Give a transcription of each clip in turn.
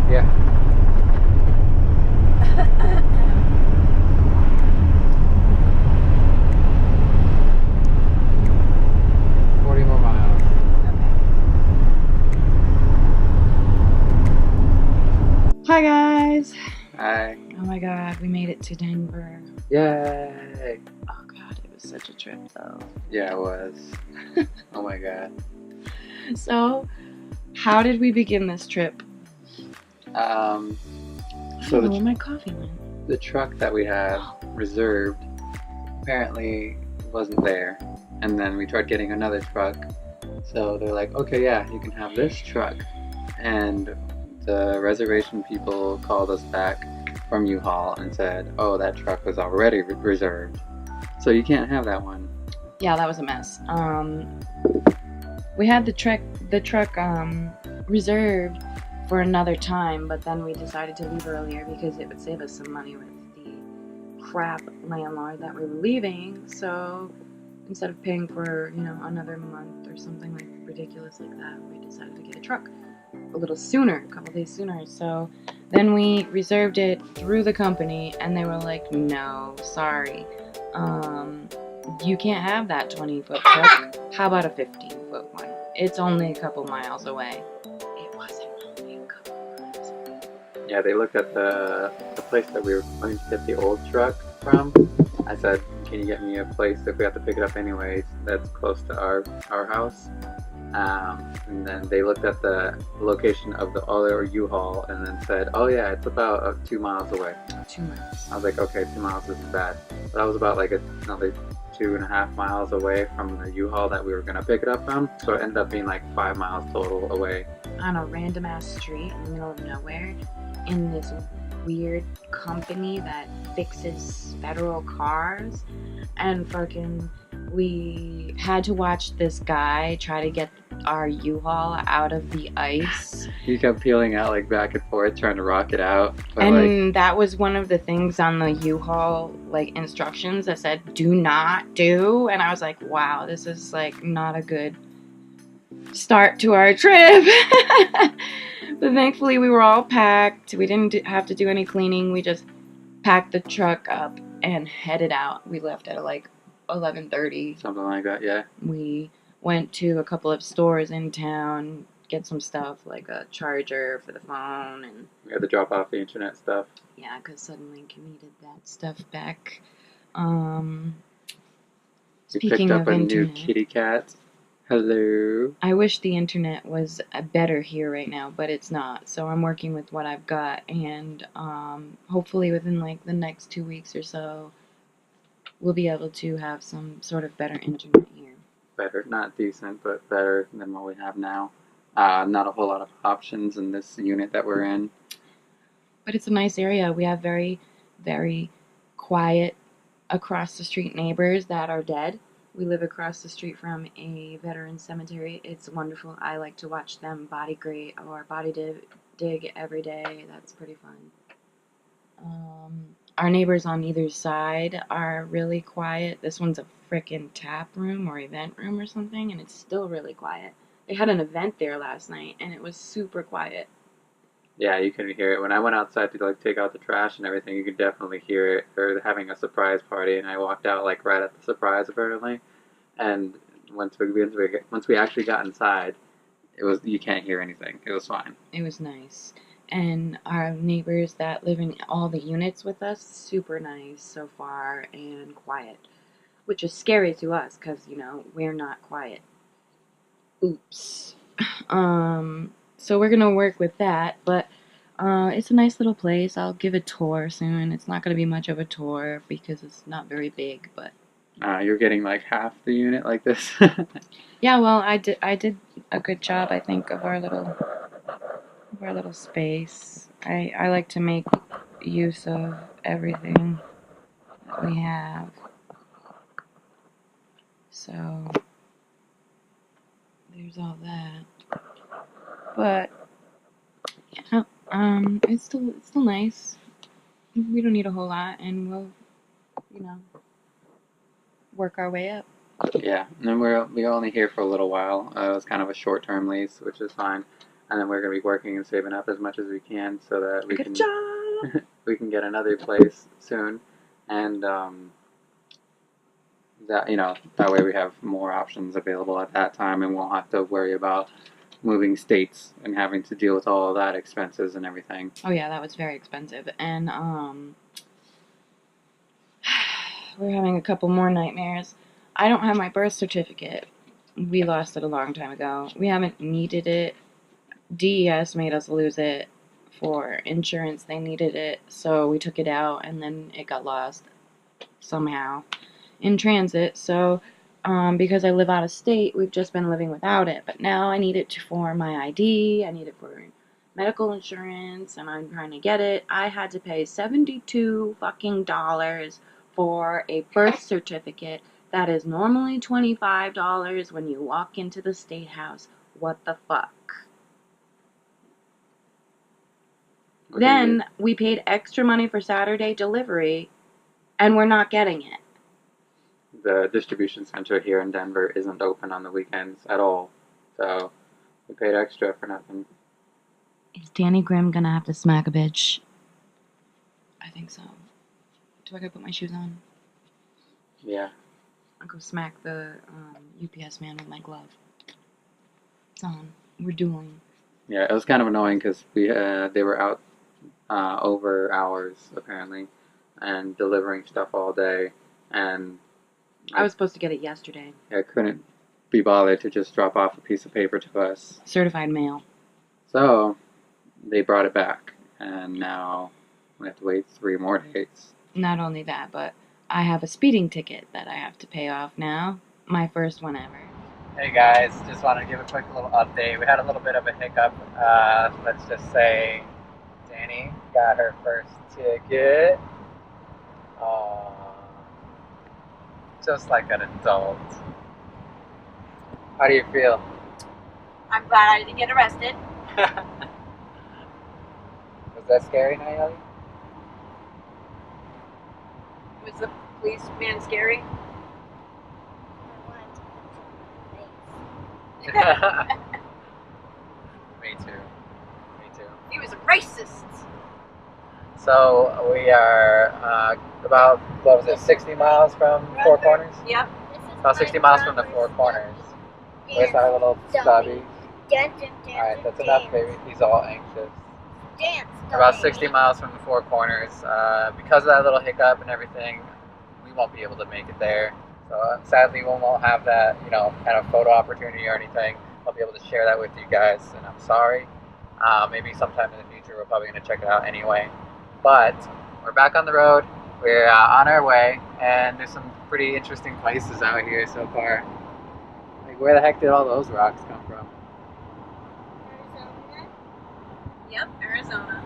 Yeah. 40 more miles. Hi guys! Hi. Oh my god, we made it to Denver. Yay! Oh god, it was such a trip though. Yeah, it was. Oh my god. So, how did we begin this trip? I So don't know where my coffee went. the truck that we had reserved apparently wasn't there. And then we tried getting another truck. So they're like, okay, yeah, you can have this truck. And the reservation people called us back from U-Haul and said, oh, that truck was already reserved. So you can't have that one. Yeah, that was a mess. We had the truck reserved for another time, but then we decided to leave earlier because it would save us some money with the crap landlord that we were leaving. So instead of paying for, another month or something like ridiculous like that, we decided to get a truck a little sooner, a couple days sooner. So then we reserved it through the company, and they were like, no, sorry, you can't have that 20-foot truck. How about a 15-foot one? It's only a couple miles away. It wasn't only a couple miles away. Yeah, they looked at the place that we were going to get the old truck from. I said, can you get me a place if we have to pick it up anyways that's close to our house? And then they looked at the location of the other U-Haul and then said, oh yeah, it's about 2 miles away. 2 miles. I was like, okay, 2 miles isn't bad. But that was about like another 2.5 miles away from the U-Haul that we were gonna pick it up from. So it ended up being like 5 miles total away. On a random ass street in the middle of nowhere, in this weird company that fixes federal cars, and fucking we had to watch this guy try to get our U-Haul out of the ice. He kept peeling out like back and forth trying to rock it out. But and that was one of the things on the U-Haul like instructions that said do not do, and I was like, wow, this is like not a good start to our trip. But thankfully we were all packed. We didn't have to do any cleaning. We just packed the truck up and headed out. We left at like 11:30. Something like that, yeah. We went to a couple of stores in town, get some stuff like a charger for the phone, and we had to drop off the internet stuff. Yeah, because Suddenlink needed that stuff back. We picked up a new kitty cat. Hello. I wish the internet was better here right now, but it's not. So I'm working with what I've got, and hopefully within like the next 2 weeks or so, we'll be able to have some sort of better internet here. Better, not decent, but better than what we have now. Not a whole lot of options in this unit that we're in. But it's a nice area. We have very, very quiet across the street neighbors that are dead. We live across the street from a veteran cemetery. It's wonderful. I like to watch them body grate or body dig every day. That's pretty fun. Our neighbors on either side are really quiet. This one's a frickin' tap room or event room or something, and it's still really quiet. They had an event there last night, and it was super quiet. Yeah, you can hear it. When I went outside to like take out the trash and everything, you could definitely hear it. They're having a surprise party, and I walked out like right at the surprise apparently. And once we actually got inside, you can't hear anything. It was fine. It was nice. And our neighbors that live in all the units with us, super nice so far and quiet, which is scary to us because we're not quiet. Oops. So we're gonna work with that, but it's a nice little place. I'll give a tour soon. It's not gonna be much of a tour because it's not very big, but you're getting like half the unit like this. Yeah, well, I did a good job, I think, of our little space. I like to make use of everything that we have. So there's all that. But yeah, it's still nice. We don't need a whole lot, and we'll, work our way up. Yeah, and we're only here for a little while. It was kind of a short-term lease, which is fine. and then we're gonna be working and saving up as much as we can so that we Good can job. we can get another place soon, and that that way we have more options available at that time, and won't have to worry about moving states and having to deal with all of that expenses and everything. Oh yeah, that was very expensive, and we're having a couple more nightmares. I don't have my birth certificate. We lost it a long time ago. We haven't needed it. DES made us lose it. For insurance, they needed it, so we took it out, and then it got lost somehow in transit. So, because I live out of state, we've just been living without it. But now I need it for my ID. I need it for medical insurance, and I'm trying to get it. I had to pay $72 fucking dollars for a birth certificate that is normally $25 when you walk into the state house. What the fuck? Okay, Then we paid extra money for Saturday delivery, and we're not getting it. the distribution center here in Denver isn't open on the weekends at all, so we paid extra for nothing. Is Danny Grimm gonna have to smack a bitch? I think so. Do I gotta put my shoes on? Yeah. I'll go smack the UPS man with my glove. It's on. We're dueling. Yeah, it was kind of annoying because they were out over hours apparently, and delivering stuff all day, and I was supposed to get it yesterday. I couldn't be bothered to just drop off a piece of paper to us. Certified mail. So they brought it back, and now we have to wait 3 more days. Not only that, but I have a speeding ticket that I have to pay off now. My first one ever. Hey guys, just wanted to give a quick little update. We had a little bit of a hiccup. Let's just say Danny got her first ticket. Just like an adult. How do you feel? I'm glad I didn't get arrested. Was that scary, Nayeli? Was the policeman scary? Me too. Me too. He was a racist. So we are about, what was it, 60 miles from Four Corners? Yep. About 60 miles from the Four Corners. Where's our little stubby? Alright, that's enough, baby. He's all anxious. About 60 miles from the Four Corners. Because of that little hiccup and everything, we won't be able to make it there. So sadly, we won't have that, kind of photo opportunity or anything. I'll be able to share that with you guys, and I'm sorry. Maybe sometime in the future, we're probably going to check it out anyway. But we're back on the road. We're on our way, and there's some pretty interesting places out here so far. Like, where the heck did all those rocks come from? Arizona? Yep, Arizona.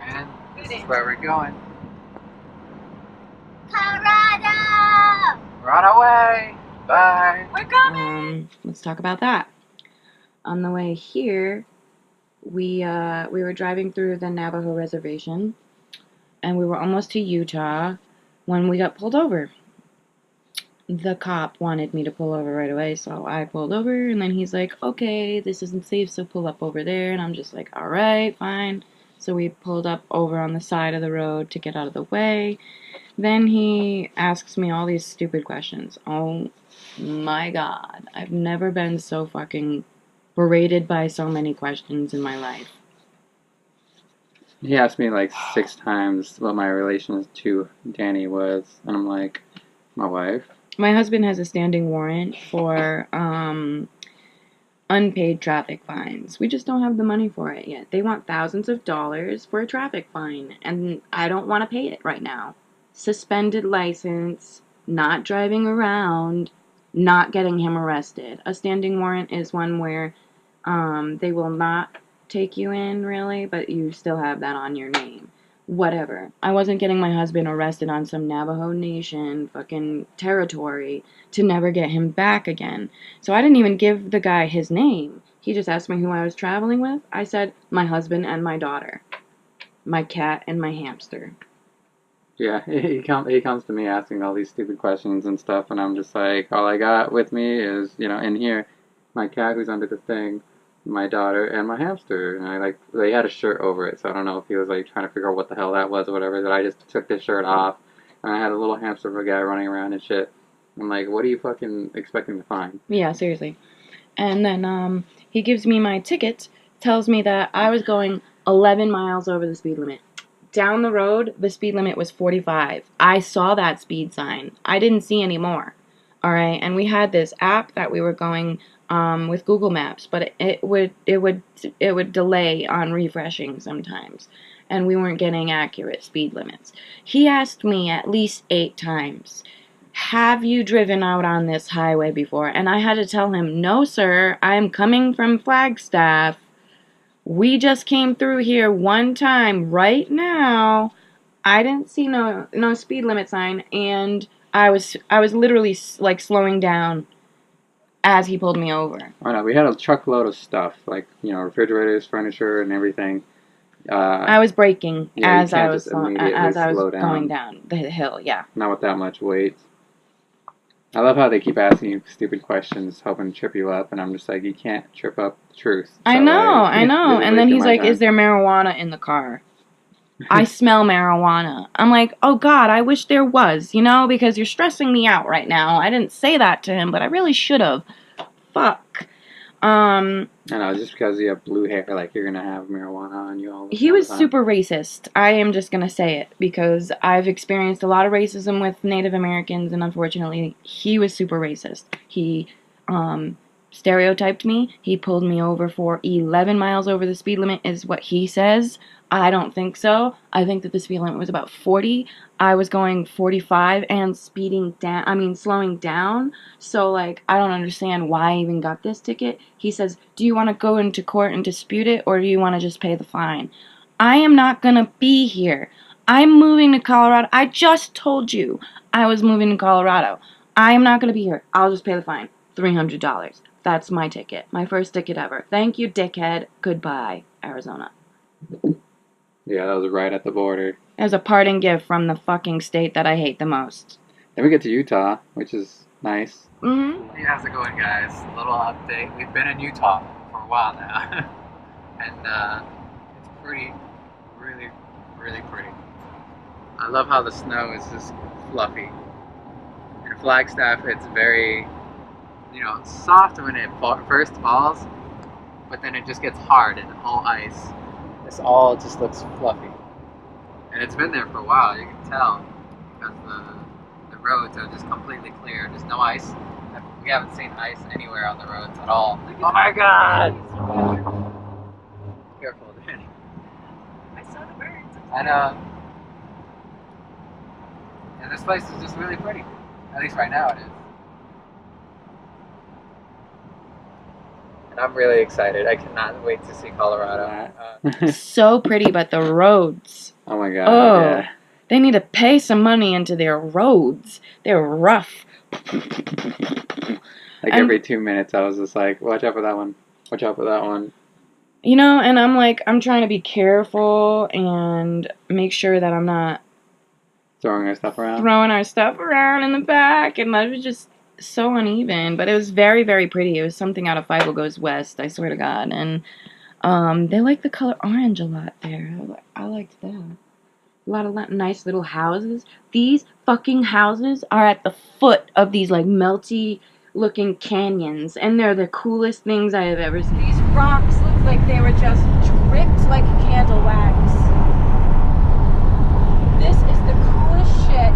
And this is where we're going. Colorado! We're on our way. Bye. We're coming! Let's talk about that. On the way here, we were driving through the Navajo reservation, and we were almost to Utah when we got pulled over. The cop wanted me to pull over right away, so I pulled over, and then he's like, okay, this isn't safe, so pull up over there, and I'm just like, all right, fine. So we pulled up over on the side of the road to get out of the way. Then he asks me all these stupid questions. Oh my god, I've never been so fucking berated by so many questions in my life. He asked me like 6 times what my relation to Danny was, and I'm like, my wife. My husband has a standing warrant for unpaid traffic fines. We just don't have the money for it yet. They want thousands of dollars for a traffic fine, and I don't want to pay it right now. Suspended license, not driving around, not getting him arrested. A standing warrant is one where they will not take you in, really, but you still have that on your name. Whatever. I wasn't getting my husband arrested on some Navajo Nation fucking territory to never get him back again. So I didn't even give the guy his name. He just asked me who I was traveling with. I said, my husband and my daughter. My cat and my hamster. Yeah, he comes to me asking all these stupid questions and stuff, and I'm just like, all I got with me is, in here, my cat who's under the thing, my daughter and my hamster, and I like they had a shirt over it, so I don't know if he was like trying to figure out what the hell that was or whatever. That I just took the shirt off, and I had a little hamster of a guy running around and shit. I'm like, what are you fucking expecting to find? Yeah, seriously. And then he gives me my ticket, tells me that I was going 11 miles over the speed limit. Down the road, the speed limit was 45. I saw that speed sign. I didn't see any more. All right, and we had this app that we were going with Google Maps, but it would delay on refreshing sometimes, and we weren't getting accurate speed limits. He asked me at least 8 times, have you driven out on this highway before? And I had to tell him, no, sir, I'm coming from Flagstaff. We just came through here one time right now. I didn't see no speed limit sign, and I was literally like slowing down as he pulled me over. Oh no, we had a truckload of stuff, like refrigerators, furniture, and everything. I was braking Yeah, as I was slow going down. down the hill. Yeah. Not with that much weight. I love how they keep asking you stupid questions, hoping to trip you up, and I'm just like, you can't trip up the truth. So, I know. Like, And then he's like, is there marijuana in the car? I smell marijuana. I'm like, oh God, I wish there was, because you're stressing me out right now. I didn't say that to him, but I really should have. Fuck. I know, just because you have blue hair, like you're gonna have marijuana on you all the time. He was super racist. I am just gonna say it because I've experienced a lot of racism with Native Americans, and unfortunately, he was super racist. He stereotyped me. He pulled me over for 11 miles over the speed limit, is what he says. I don't think so. I think that the speed limit was about 40. I was going 45 and slowing down. So, like, I don't understand why I even got this ticket. He says, do you want to go into court and dispute it, or do you want to just pay the fine? I am not going to be here. I'm moving to Colorado. I just told you I was moving to Colorado. I am not going to be here. I'll just pay the fine. $300. That's my ticket. My first ticket ever. Thank you, dickhead. Goodbye, Arizona. Yeah, that was right at the border. It was a parting gift from the fucking state that I hate the most. Then we get to Utah, which is nice. Mm-hmm. Hey, how's it going, guys? A little update. We've been in Utah for a while now. And it's pretty, really, really pretty. I love how the snow is just fluffy. In Flagstaff, it's very, soft when it first falls, but then it just gets hard and all ice. This all just looks fluffy. And it's been there for a while, you can tell, because the roads are just completely clear. There's no ice. We haven't seen ice anywhere on the roads at all. Oh my god! Careful, Danny. I saw the birds. And this place is just really pretty. At least right now it is. And I'm really excited. I cannot wait to see Colorado. So pretty, but the roads. Oh my god, Oh, yeah. they need to pay some money into their roads. They're rough. Like every 2 minutes I was just like, watch out for that one. Watch out for that one. And I'm trying to be careful and make sure that I'm not Throwing our stuff around. throwing our stuff around in the back, and that was just so uneven. But it was very, very pretty. It was something out of Five Goes West, I swear to God. And they like the color orange a lot there. I liked that. A lot of nice little houses. These fucking houses are at the foot of these like melty looking canyons, and they're the coolest things I have ever seen. These rocks look like they were just dripped like candle wax. This is the coolest shit.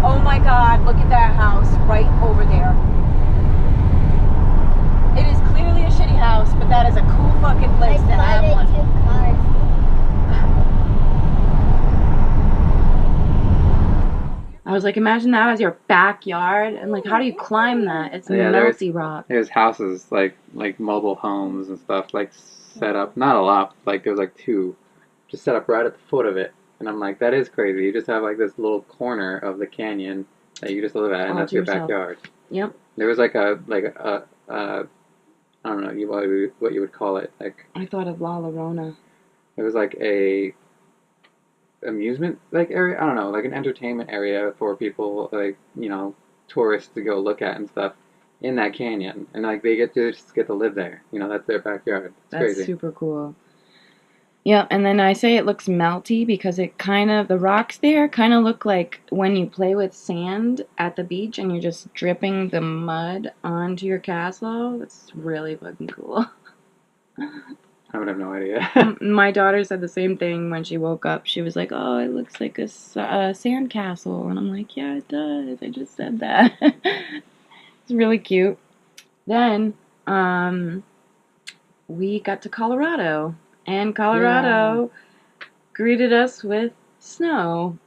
Oh my god, look at that house right over there. It is clearly a shitty house, but that is a cool fucking place to have one. I was like, imagine that as your backyard, and like, how do you climb that? It's melty rock. There's houses like mobile homes and stuff like set up. Not a lot. Like there was like 2, just set up right at the foot of it. And I'm like, that is crazy. You just have like this little corner of the canyon that you just live at, and that's your backyard. Yep. There was like a I don't know what you would call it. Like I thought of La Llorona. it was like a amusement area. I don't know, like an entertainment area for people, like tourists to go look at and stuff. in that canyon, and like they just get to live there. You know, that's their backyard. It's That's crazy. super cool. Yeah, and then I say it looks melty because the rocks there kind of look like when you play with sand at the beach and you're just dripping the mud onto your castle. That's really fucking cool. I would have no idea. My daughter said the same thing when she woke up. She was like, "Oh, it looks like a sand castle," and I'm like, "Yeah, it does. I just said that." It's really cute. Then, we got to Colorado, and Colorado greeted us with snow.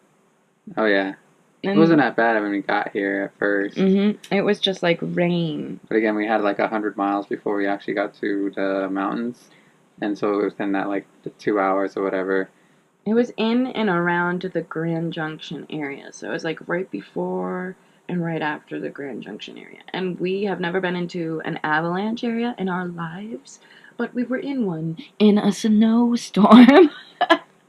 Oh yeah. It And wasn't that bad when we got here at first. It was just like rain. But again, we had like 100 miles before we actually got to the mountains. And so it was in that like the 2 hours or whatever. It was in and around the Grand Junction area. So it was like right before and right after the Grand Junction area. And we have never been into an avalanche area in our lives, but we were in one in a snowstorm.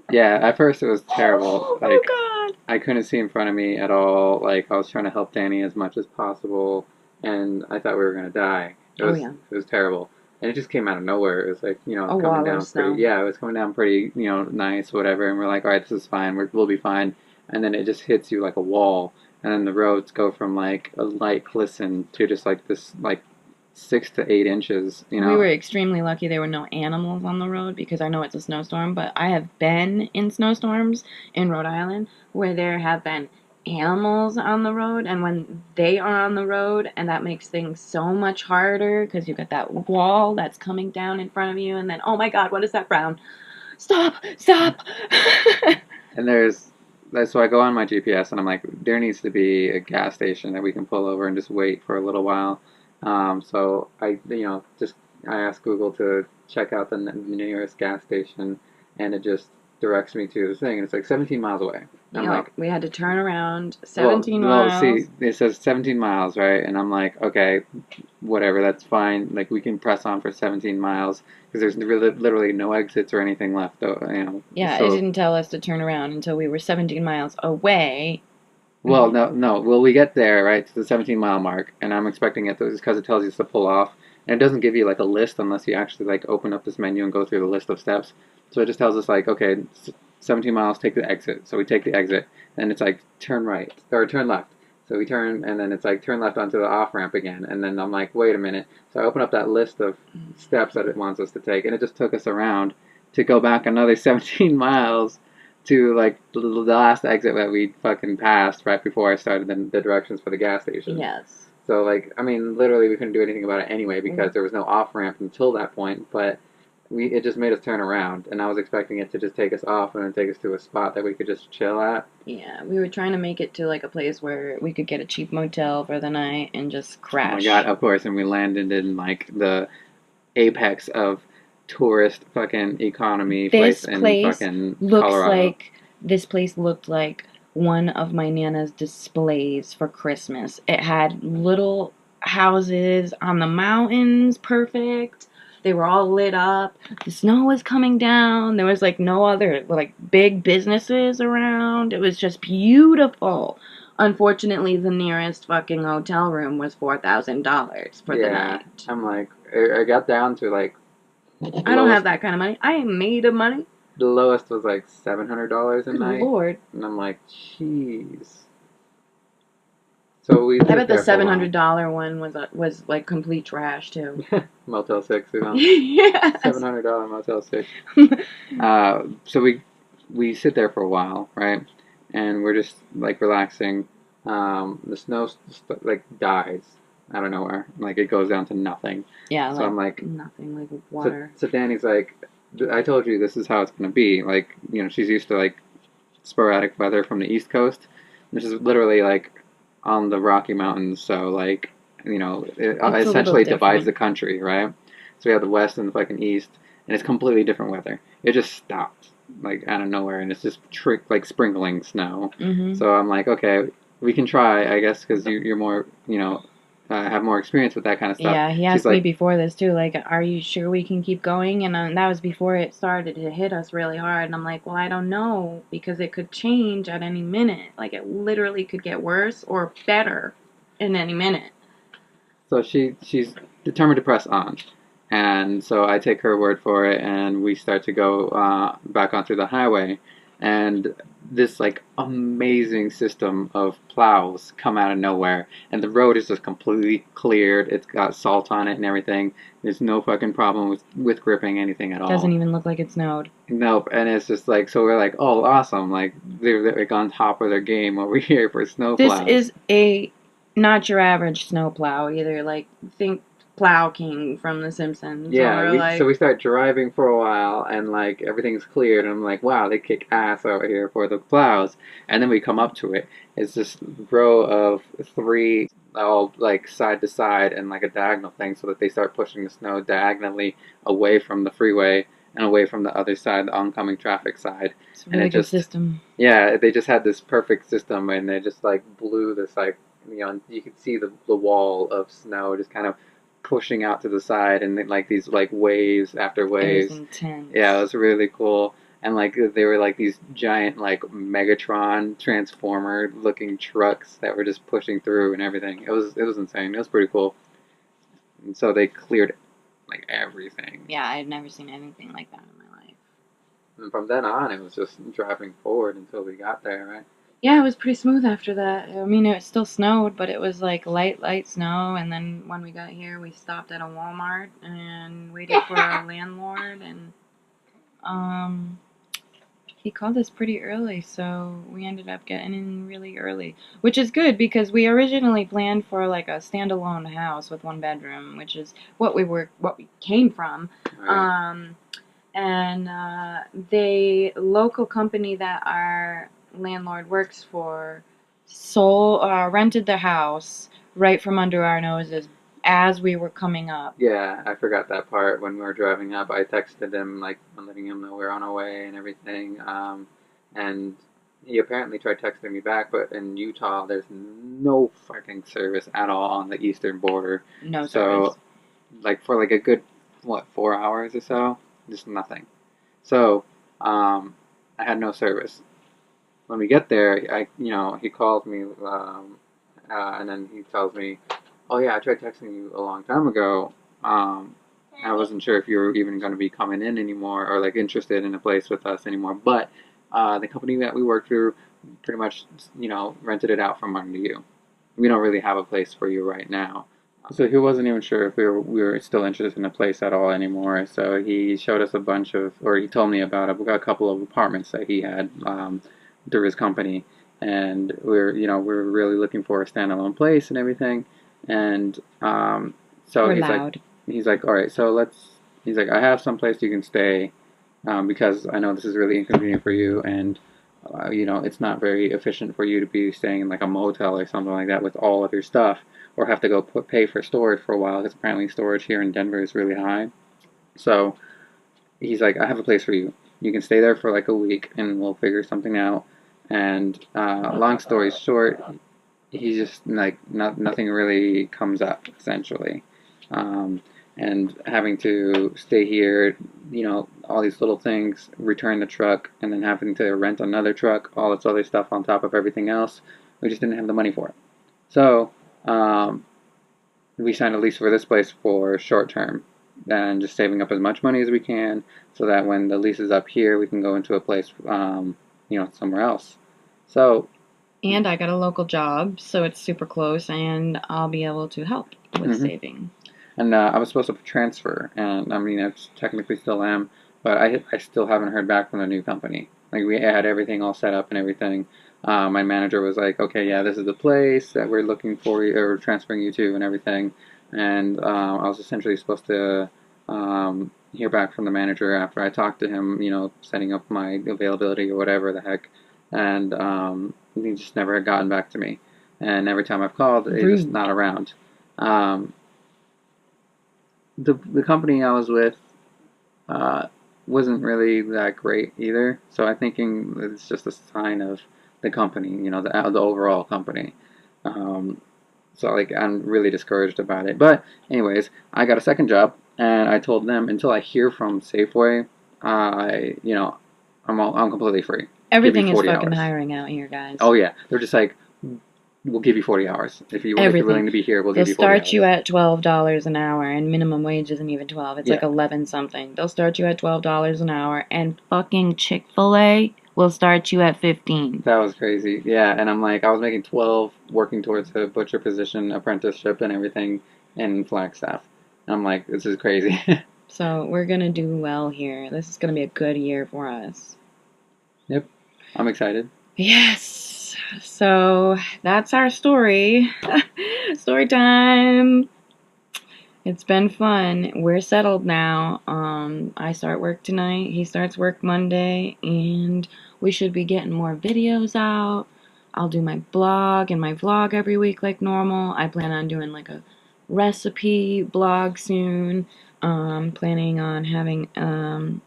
Yeah, at first it was terrible. Like, oh God. I couldn't see in front of me at all. Like, I was trying to help Danny as much as possible, and I thought we were gonna die. It was terrible, and it just came out of nowhere. It was like, you know, A coming wall down of snow. pretty. Yeah, it was coming down pretty, you know, nice, whatever. And we're like, all right, this is fine. We'll be fine. And then it just hits you like a wall, and then the roads go from like a light glisten to just like this like 6 to 8 inches. You know, We were extremely lucky there were no animals on the road because I know it's a snowstorm, but I have been in snowstorms in Rhode Island where there have been animals on the road, and when they are on the road, and that makes things so much harder because you've got that wall that's coming down in front of you, and then, oh my God, what is that brown? Stop! Stop! And so I go on my GPS and I'm like, there needs to be a gas station that we can pull over and just wait for a little while. So I asked Google to check out the nearest gas station, and it just directs me to the thing, and it's like 17 miles away. I'm like, we had to turn around 17 miles. See, it says 17 miles, right? And I'm like, okay, whatever, that's fine. Like, we can press on for 17 miles because there's literally no exits or anything left, though. You know. Yeah, So, it didn't tell us to turn around until we were 17 miles away. well, no. Well, we get there, right, to the 17-mile mark, and I'm expecting it because it tells you to pull off. And it doesn't give you, like, a list unless you actually, like, open up this menu and go through the list of steps. So it just tells us, like, okay, 17 miles, take the exit. So we take the exit, and it's like, turn right, or turn left. So we turn, and then it's like, turn left onto the off-ramp again. And then I'm like, wait a minute. So I open up that list of steps that it wants us to take, and it just took us around to go back another 17 miles to, like, the last exit that we fucking passed right before I started the directions for the gas station. Yes. So, like, I mean, literally we couldn't do anything about it anyway because there was no off-ramp until that point, but it just made us turn around, and I was expecting it to just take us off and then take us to a spot that we could just chill at. Yeah, we were trying to make it to, like, a place where we could get a cheap motel for the night and just crash. Oh my God, of course, and we landed in, like, the apex of tourist fucking economy place in fucking Colorado. This place looked like one of my Nana's displays for Christmas. It had little houses on the mountains, perfect. They were all lit up. The snow was coming down. There was, like, no other, like, big businesses around. It was just beautiful. Unfortunately, the nearest fucking hotel room was $4,000 for the night. I'm like, I got down to, like, I don't have that kind of money. I ain't made of money. The lowest was like $700 a Good night. Lord. And I'm like, jeez. So we. I bet the $700 one was like complete trash too. Motel 6, you know. Yes. $700 Motel 6. So we sit there for a while, right? And we're just like relaxing. The snow like dies out of nowhere. Like it goes down to nothing. Yeah. So like I'm like nothing, like water. So Danny's like, I told you this is how it's gonna be. Like, you know, she's used to like sporadic weather from the East Coast. This is literally like on the Rocky Mountains, so like, you know, it essentially divides the country, right? So we have the West and the fucking East, and it's completely different weather. It just stopped like out of nowhere, and it's just like sprinkling snow. Mm-hmm. So I'm like, okay, we can try, I guess, because you're more, you know, have more experience with that kind of stuff. Yeah, he asked me before this too, like, are you sure we can keep going? And that was before it started to hit us really hard. And I'm like, well, I don't know, because it could change at any minute. Like, it literally could get worse or better in any minute. So she's determined to press on. And so I take her word for it, and we start to go back onto the highway. And this like amazing system of plows come out of nowhere, and the road is just completely cleared. It's got salt on it and everything. There's no fucking problem with gripping anything at all. Doesn't even look like it snowed. Nope, and it's just like, so we're like, oh, awesome! Like they're like on top of their game over here for snow This plows. is a not your average snow plow either. Like think Plow King from The Simpsons. Yeah, Or so we start driving for a while, and like everything's cleared, and I'm like, wow, they kick ass out here for the plows. And then we come up to it. It's this row of three, all like side to side, and like a diagonal thing, so that they start pushing the snow diagonally away from the freeway and away from the other side, the oncoming traffic side. It's a really good system. Yeah, they just had this perfect system, and they just like blew this like, you could see the wall of snow just kind of pushing out to the side, and then, like these like waves after waves. It was intense. Yeah, it was really cool. And like they were like these giant like Megatron Transformer looking trucks that were just pushing through and everything. It was insane. It was pretty cool. And so they cleared like everything. Yeah, I've never seen anything like that in my life. And from then on, it was just driving forward until we got there, right? Yeah, it was pretty smooth after that. I mean, it still snowed, but it was like light snow. And then when we got here, we stopped at a Walmart and waited for our landlord. And he called us pretty early, so we ended up getting in really early, which is good because we originally planned for like a standalone house with 1 bedroom, which is what we came from. Right. And the local company that our landlord works for rented the house right from under our noses as we were coming up. Yeah, I forgot that part. When we were driving up, I texted him, like, letting him know we're on our way and everything. And he apparently tried texting me back, but in Utah, there's no fucking service at all on the eastern border. No service. So, like, for like a good, 4 hours or so, just nothing. So, I had no service. When we get there, he calls me, and then he tells me, oh yeah, I tried texting you a long time ago. I wasn't sure if you were even going to be coming in anymore or like interested in a place with us anymore. But the company that we work through pretty much, rented it out from under you. We don't really have a place for you right now. So he wasn't even sure if we were still interested in a place at all anymore. So he showed us he told me about a couple of apartments that he had through his company, and we're really looking for a standalone place and everything. And so he's like, all right, so he's like, I have some place you can stay, because I know this is really inconvenient for you, and it's not very efficient for you to be staying in like a motel or something like that with all of your stuff, or have to go pay for storage for a while, because apparently storage here in Denver is really high. So he's like, I have a place for you. You can stay there for like a week, and we'll figure something out. And long story short, he's just like nothing really comes up essentially, and having to stay here, all these little things, return the truck, and then having to rent another truck, all this other stuff on top of everything else. We just didn't have the money for it. So we signed a lease for this place for short term, and just saving up as much money as we can, so that when the lease is up here, we can go into a place, somewhere else. So. And I got a local job, so it's super close, and I'll be able to help with saving. And I was supposed to transfer, and I mean, I technically still am, but I still haven't heard back from the new company. Like, we had everything all set up and everything. My manager was like, okay, yeah, this is the place that we're looking for you, or transferring you to and everything. And I was essentially supposed to hear back from the manager after I talked to him, setting up my availability or whatever the heck. And he just never had gotten back to me. And every time I've called, he's just not around. The company I was with wasn't really that great either. So I'm thinking it's just a sign of the company, the overall company. So like, I'm really discouraged about it. But anyways, I got a second job, and I told them until I hear from Safeway, I'm completely free. Everything is fucking hiring out here, guys. Oh yeah, they're just like, we'll give you 40 hours. If you're Everything. willing to be here, we'll They'll give you 40 hours. start you at $12 an hour, and minimum wage isn't even 12. It's like 11 something. They'll start you at $12 an hour, and fucking Chick-fil-A will start you at 15. That was crazy. Yeah, and I'm like, I was making 12 working towards a butcher position, apprenticeship, and everything in Flagstaff. And I'm like, this is crazy. So we're gonna do well here. This is gonna be a good year for us. Yep, I'm excited. Yes. So that's our story. Story time. It's been fun. We're settled now. I start work tonight. He starts work Monday, and we should be getting more videos out. I'll do my blog and my vlog every week like normal. I plan on doing like a recipe blog soon. Planning on having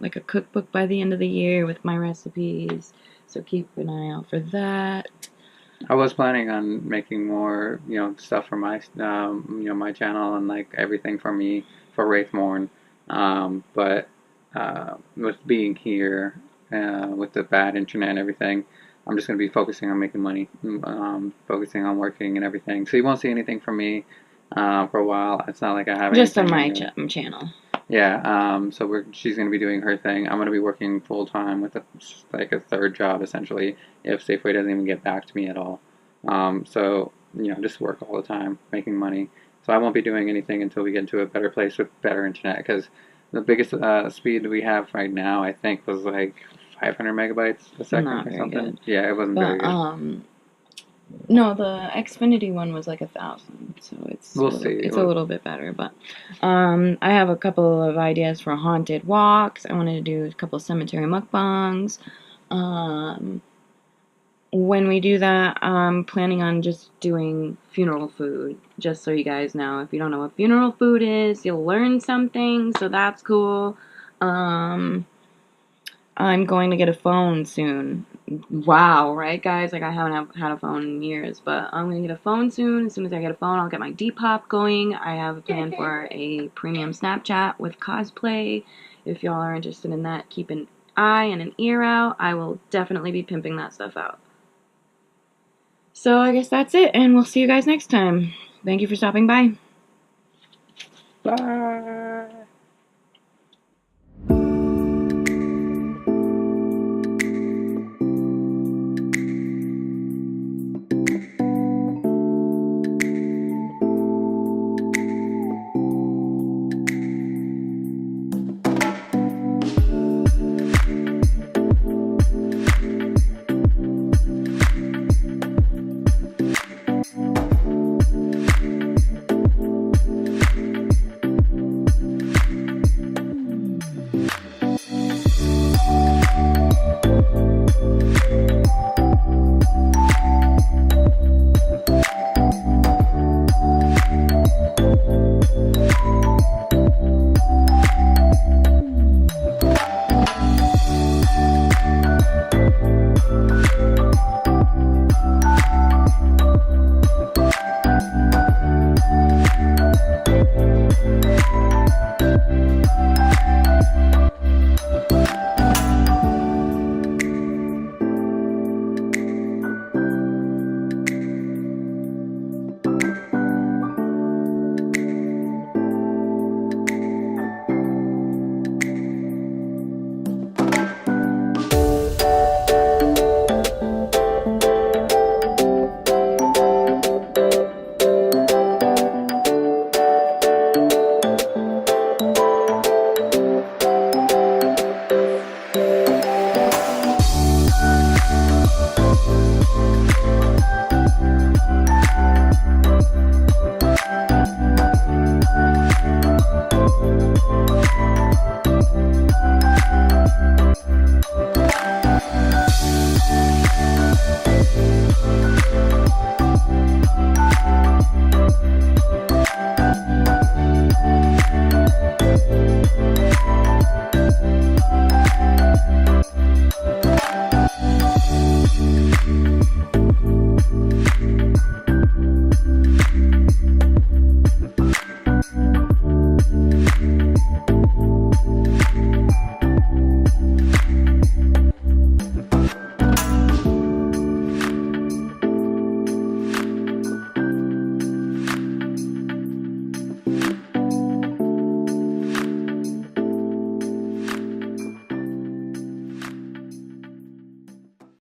like a cookbook by the end of the year with my recipes. So keep an eye out for that. I was planning on making more, stuff for my, my channel and like everything for me for Wraithmorn. But with being here, with the bad internet and everything, I'm just gonna be focusing on making money, focusing on working and everything. So you won't see anything from me for a while. It's not like I have Just on anything my channel. Yeah, so she's gonna be doing her thing. I'm gonna be working full time with like a third job essentially, if Safeway doesn't even get back to me at all. So just work all the time, making money. So I won't be doing anything until we get into a better place with better internet. Because the biggest speed we have right now, I think, was like 500 megabytes a second Not or very something. good. Yeah, it wasn't very But good. no, the Xfinity one was like 1,000, so it's a little bit better. But I have a couple of ideas for haunted walks. I wanted to do a couple cemetery mukbangs. When we do that, I'm planning on just doing funeral food. Just so you guys know, if you don't know what funeral food is, you'll learn something. So that's cool. I'm going to get a phone soon. Wow, right, guys? Like, I haven't had a phone in years, but I'm going to get a phone soon. As soon as I get a phone, I'll get my Depop going. I have a plan for a premium Snapchat with cosplay. If y'all are interested in that, keep an eye and an ear out. I will definitely be pimping that stuff out. So I guess that's it, and we'll see you guys next time. Thank you for stopping by. Bye.